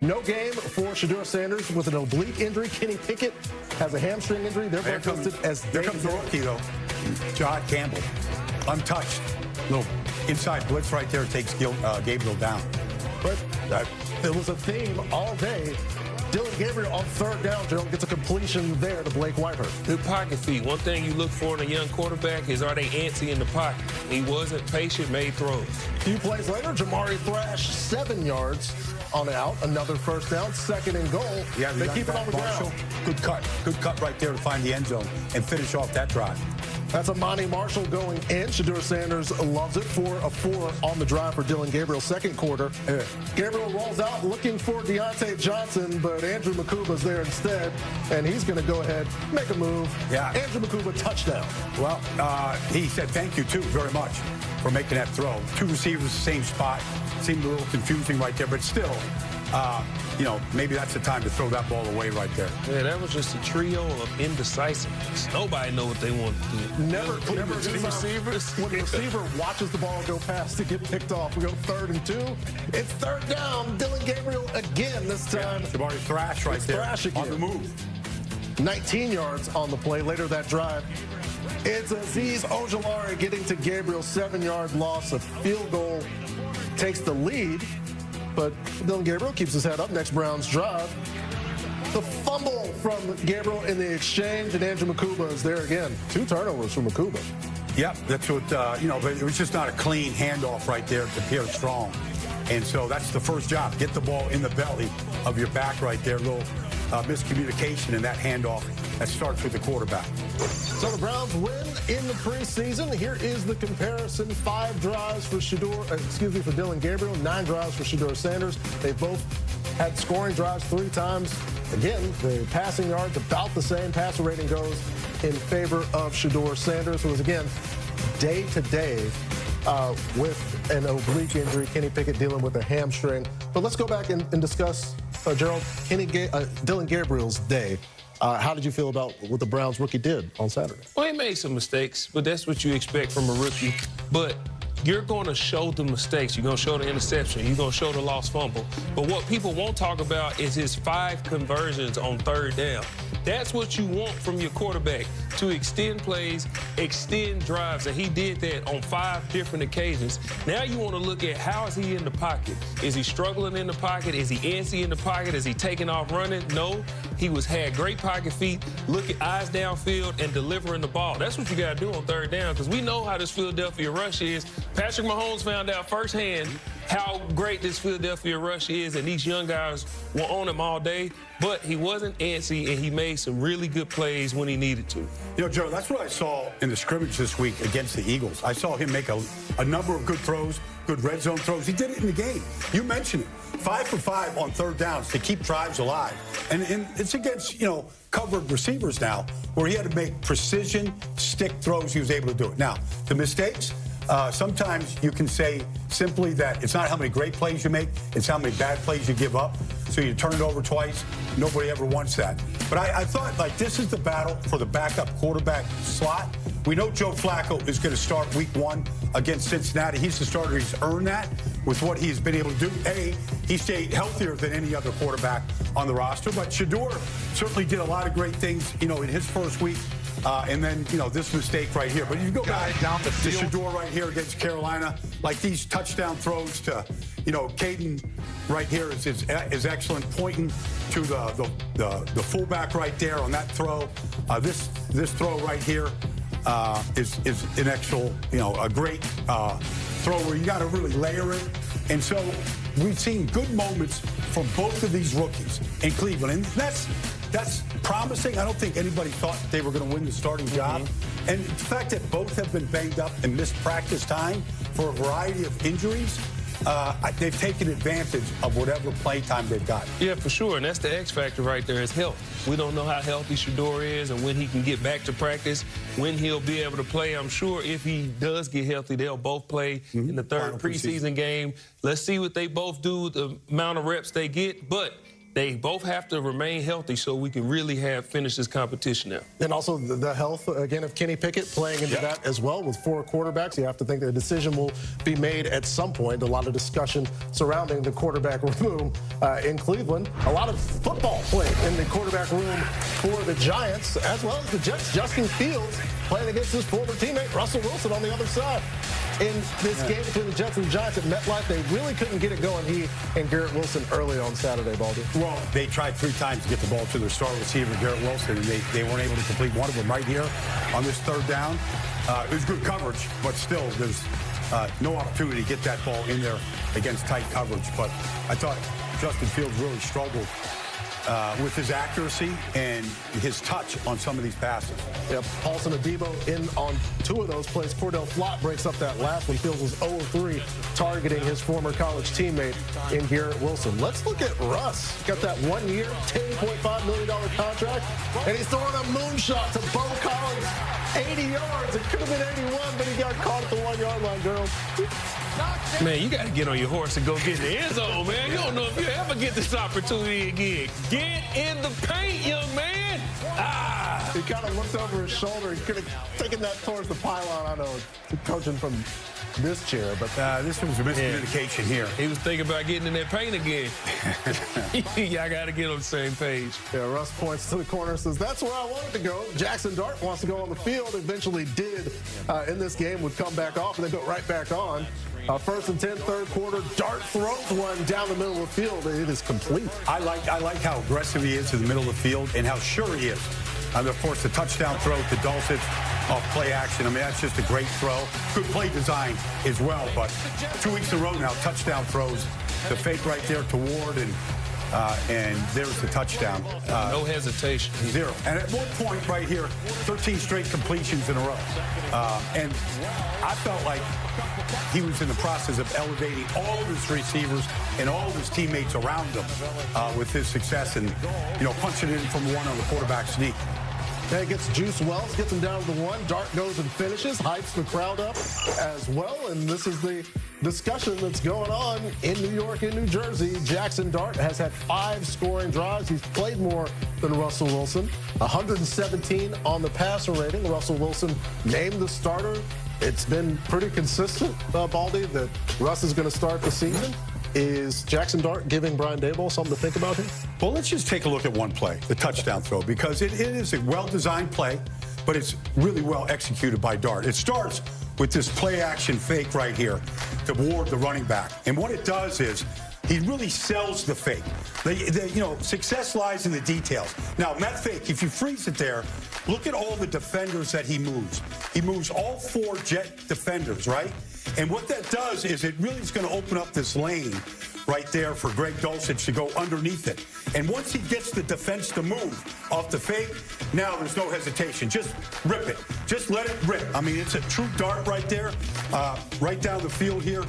No game for Shedeur Sanders with an oblique injury. Kenny Pickett has a hamstring injury. They're both listed as There comes the rookie, though. John Campbell. Untouched. Little inside blitz right there takes Gabriel down. But it was a theme all day. Dillon Gabriel on third down, Gerald, gets a completion there to Blake Whitehurst. Good pocket feet. One thing you look for in a young quarterback is, are they antsy in the pocket? He wasn't patient, made throws. A few plays later, Jamari Thrash, 7 yards on the out. Another first down, 2nd and goal. Yeah, they keep it on the ground. Good cut right there to find the end zone and finish off that drive. That's Amani Marshall going in. Shedeur Sanders loves it for a 4 on the drive for Dillon Gabriel, second quarter. Gabriel rolls out looking for Deontay Johnson, but Andrew Makuba's there instead, and he's going to go ahead, make a move. Yeah. Andrew Makuba, touchdown. Well, he said thank you, too, very much for making that throw. 2 receivers, the same spot. Seemed a little confusing right there, but still, you know, maybe that's the time to throw that ball away right there. Yeah, that was just a trio of indecisiveness. Nobody know what they want to do. Never receivers. When the receiver watches the ball go past to get picked off, we go 3rd and 2. It's 3rd down. Dillon Gabriel again this time. Jamari Thrash right there on the move. 19 yards on the play. Later that drive, it's Azeez Ojulari getting to Gabriel's 7-yard loss. A field goal takes the lead. But Dillon Gabriel keeps his head up. Next Browns drive. The fumble from Gabriel in the exchange, and Andrew Makuba is there again. 2 turnovers from Makuba. Yep, that's what, you know, but it was just not a clean handoff right there to Pierre Strong. And so that's the first job. Get the ball in the belly of your back right there. A little miscommunication in that handoff. That starts with the quarterback. So the Browns win in the preseason. Here is the comparison. 5 drives for for Dillon Gabriel, 9 drives for Shedeur Sanders. They both had scoring drives 3 times. Again, the passing yards about the same. Passer rating goes in favor of Shedeur Sanders, who was, again, day-to-day with an oblique injury. Kenny Pickett dealing with a hamstring. But let's go back and discuss, Gerald, Dillon Gabriel's day. How did you feel about what the Browns rookie did on Saturday? Well, he made some mistakes, but that's what you expect from a rookie. But you're going to show the mistakes. You're going to show the interception. You're going to show the lost fumble. But what people won't talk about is his 5 conversions on 3rd down. That's what you want from your quarterback, to extend plays, extend drives, and he did that on 5 different occasions. Now you want to look at, how is he in the pocket? Is he struggling in the pocket? Is he antsy in the pocket? Is he taking off running? No. He had great pocket feet, eyes downfield, and delivering the ball. That's what you got to do on 3rd down, because we know how this Philadelphia rush is. Patrick Mahomes found out firsthand how great this Philadelphia rush is, and these young guys were on him all day, but he wasn't antsy, and he made some really good plays when he needed to. You know, Joe, that's what I saw in the scrimmage this week against the Eagles. I saw him make a number of good throws, good red zone throws. He did it in the game. You mentioned it. 5 for 5 on 3rd downs to keep drives alive. And it's against, you know, covered receivers now, where he had to make precision stick throws. He was able to do it. Now, the mistakes, sometimes you can say simply that it's not how many great plays you make, it's how many bad plays you give up. So you turn it over twice. Nobody ever wants that. But I thought, like, this is the battle for the backup quarterback slot. We know Joe Flacco is going to start week 1 against Cincinnati. He's the starter. He's earned that with what he's been able to do. He stayed healthier than any other quarterback on the roster. But Shedeur certainly did a lot of great things, you know, in his first week. And then, you know, this mistake right here. But you go back down to Shedeur right here against Carolina, like these touchdown throws to, you know, Jayden right here is excellent, pointing to the fullback right there on that throw. This throw right here is an actual, you know, a great throw where you got to really layer it. And so we've seen good moments from both of these rookies in Cleveland, and that's promising. I don't think anybody thought they were going to win the starting job. And the fact that both have been banged up and missed practice time for a variety of injuries, they've taken advantage of whatever play time they've got. Yeah, for sure, and that's the X factor right there, is health. We don't know how healthy Shedeur is and when he can get back to practice, when he'll be able to play. I'm sure if he does get healthy, they'll both play in the 3rd preseason game. Let's see what they both do, the amount of reps they get. But They both have to remain healthy so we can really finish this competition now. And also the health, again, of Kenny Pickett playing into that as well. With 4 quarterbacks, you have to think that a decision will be made at some point. A lot of discussion surrounding the quarterback room in Cleveland. A lot of football played in the quarterback room for the Giants, as well as the Jets. Justin Fields playing against his former teammate, Russell Wilson, on the other side. In this game between the Jets and the Giants at MetLife, they really couldn't get it going, he and Garrett Wilson, early on Saturday, Baldy. Well, they tried 3 times to get the ball to their star receiver, Garrett Wilson, and they weren't able to complete one of them right here on this 3rd down. It was good coverage, but still, there's no opportunity to get that ball in there against tight coverage. But I thought Justin Fields really struggled with his accuracy and his touch on some of these passes. Yep, Paulson Adebo in on 2 of those plays. Cordell Flott breaks up that last one. Fields was 0-3, targeting his former college teammate in Garrett Wilson. Let's look at Russ. Got that 1-year, $10.5 million contract, and he's throwing a moonshot to Bo Collins. 80 yards. It could have been 81, but he got caught at the 1-yard line, girl. Man, you got to get on your horse and go get in the end zone, man. You don't know if you ever get this opportunity again. Get in the paint, young man. He kind of looked over his shoulder. He could have taken that towards the pylon. I know, coaching from this chair, but this was a miscommunication here. He was thinking about getting in that paint again. Y'all got to get on the same page. Yeah, Russ points to the corner and says, that's where I wanted to go. Jackson Dart wants to go on the field. Eventually did in this game. Would come back off, and then go right back on. 1st and 10, 3rd quarter. Dart throws one down the middle of the field. It is complete. I like how aggressive he is in the middle of the field and how sure he is. Of course, the touchdown throw to Dulcich off play action. I mean, that's just a great throw. Good play design as well. But 2 weeks in a row now, touchdown throws. The fake right there to Ward, and there's the touchdown. No hesitation. 0. And at one point right here, 13 straight completions in a row. And I felt like he was in the process of elevating all of his receivers and all of his teammates around him with his success and, punching in from 1 on the quarterback sneak. Then gets Juice Wells, gets him down to the 1. Dart goes and finishes, hypes the crowd up as well. And this is the discussion that's going on in New York and New Jersey. Jackson Dart has had 5 scoring drives. He's played more than Russell Wilson. 117 on the passer rating. Russell Wilson named the starter. It's been pretty consistent, Baldy, that Russ is going to start the season. Is Jackson Dart giving Brian Daboll something to think about here? Well, let's just take a look at one play, the touchdown throw, because it is a well-designed play, but it's really well executed by Dart. It starts with this play-action fake right here to Ward, the running back. And what it does is he really sells the fake. Success lies in the details. Now, that fake, if you freeze it there, look at all the defenders that he moves. He moves all 4 Jet defenders, right? And what that does is it really is going to open up this lane right there for Greg Dulcich to go underneath it. And once he gets the defense to move off the fake, now there's no hesitation. Just rip it. Just let it rip. I mean, it's a true dart right there, right down the field here.